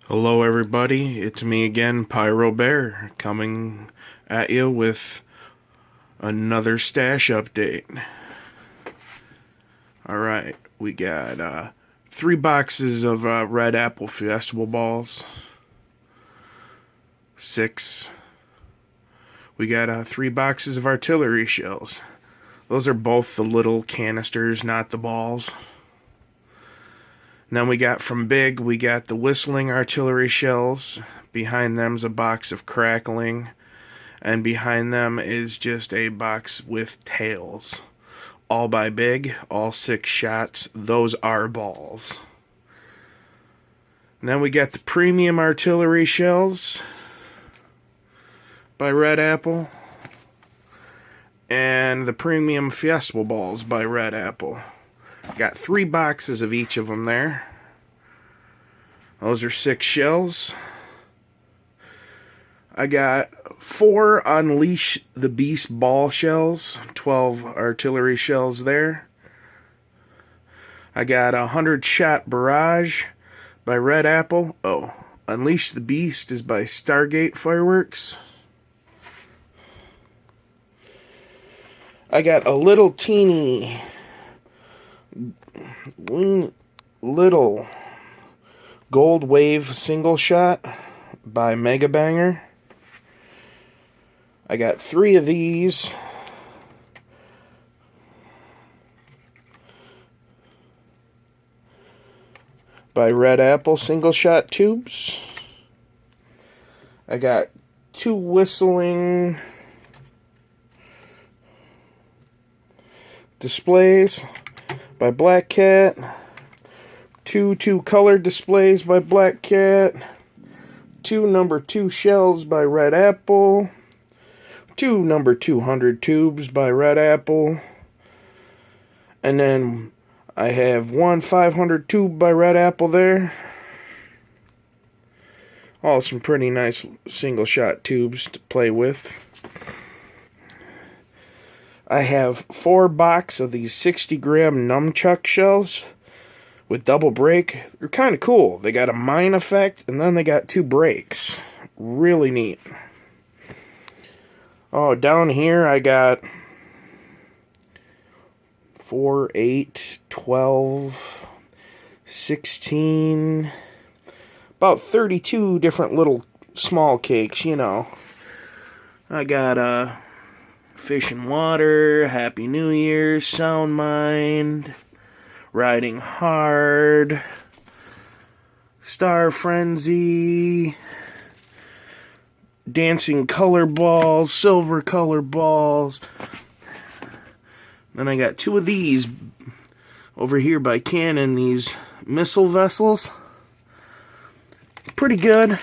Hello everybody, it's me again, Pyro Bear, coming at you with another stash update. Alright, we got 3 boxes of Red Apple Fiestable balls. 6. We got 3 boxes of artillery shells. Those are both the little canisters, not the balls. And then we got from Big, we got the whistling artillery shells. Behind them's a box of crackling. And behind them is just a box with tails. All by Big, all 6 shots. Those are balls. And then we got the premium artillery shells by Red Apple. And the premium Fiestable balls by Red Apple. Got 3 boxes of each of them there. Those are 6 shells. I got 4 Unleash the Beast ball shells. 12 artillery shells there. I got a 100-shot barrage by Red Apple. Oh, Unleash the Beast is by Stargate Fireworks. I got a little teeny little Gold Wave single shot by Mega Banger. I got 3 of these. By Red Apple single shot tubes. I got 2 whistling displays by Black Cat, 2 colored displays by Black Cat, 2 number 2 shells by Red Apple, 2 number 200 tubes by Red Apple, and then I have 1 500 tube by Red Apple there. All some pretty nice single shot tubes to play with. I have 4 boxes of these 60-gram nunchuck shells with double break. They're kind of cool. They got a mine effect, and then they got 2 breaks. Really neat. Oh, down here I got 4, 8, 12, 16, about 32 different little small cakes, you know. I got Fish and Water, Happy New Year, Sound Mind, Riding Hard, Star Frenzy, Dancing Color Balls, Silver Color Balls. Then I got 2 of these over here by Canon, these missile vessels. Pretty good.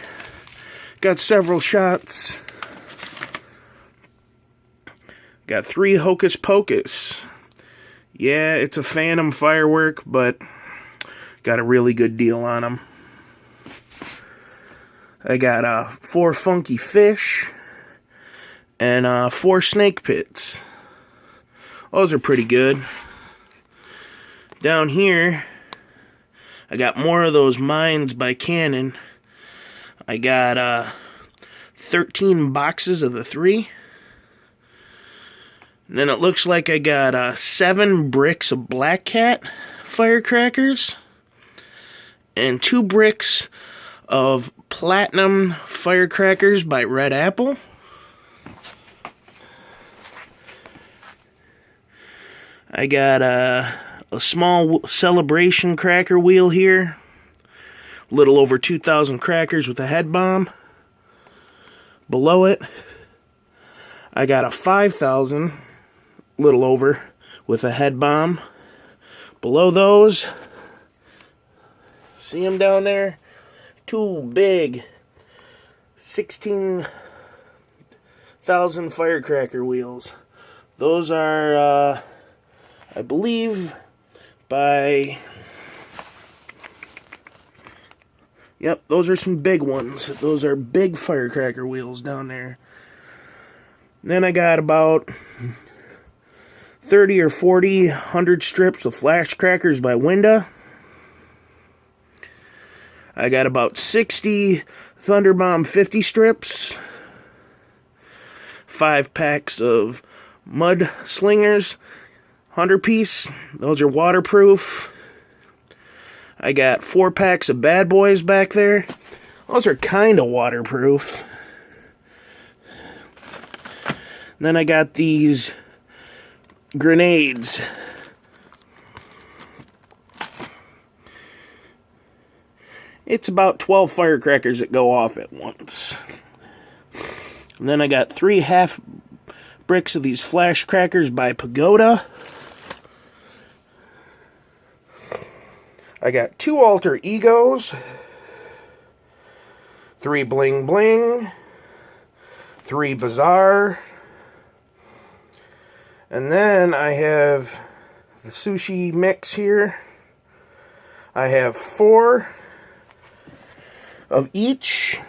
Got several shots. Got 3 Hocus Pocus. Yeah, it's a Phantom firework, but got a really good deal on them. I got 4 Funky Fish and 4 Snake Pits. Those are pretty good. Down here, I got more of those mines by Canon. I got 13 boxes of the 3. And then it looks like I got 7 bricks of Black Cat firecrackers and 2 bricks of Platinum firecrackers by Red Apple. I got a small celebration cracker wheel here. A little over 2,000 crackers with a head bomb. Below it, I got a 5,000, little over, with a head bomb. Below those, see them down there? 2 big 16,000 firecracker wheels. Those are, I believe, by... Yep, those are some big ones. Those are big firecracker wheels down there. Then I got about 30 or 40 100 strips of flash crackers by Winda. I got about 60 Thunderbomb 50 strips, 5 packs of Mud Slingers 100 piece. Those are waterproof. I got 4 packs of Bad Boys back there. Those are kind of waterproof. And then I got these grenades. It's about 12 firecrackers that go off at once. And then I got 3 half bricks of these flash crackers by Pagoda. I got 2 alter egos, 3 bling bling, 3 bizarre, and then I have the sushi mix here. I have 4 of each.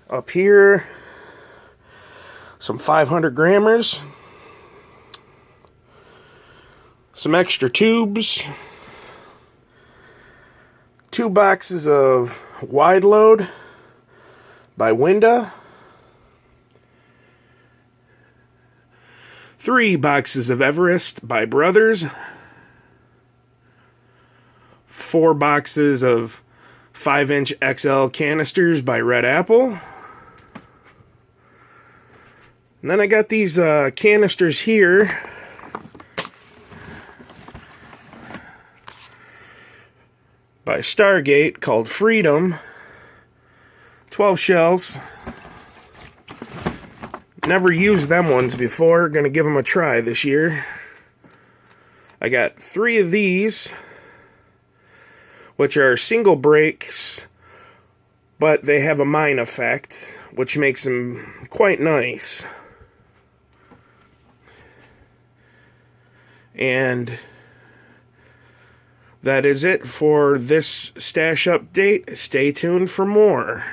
Up here, some 500 grammers, some extra tubes, 2 boxes of Wide Load by Winda, 3 boxes of Everest by Brothers, 4 boxes of 5-inch XL canisters by Red Apple. And then I got these canisters here by Stargate called Freedom. 12 shells. Never used them ones before. Gonna give them a try this year. I got 3 of these, which are single breaks, but they have a mine effect, which makes them quite nice. And that is it for this stash update. Stay tuned for more.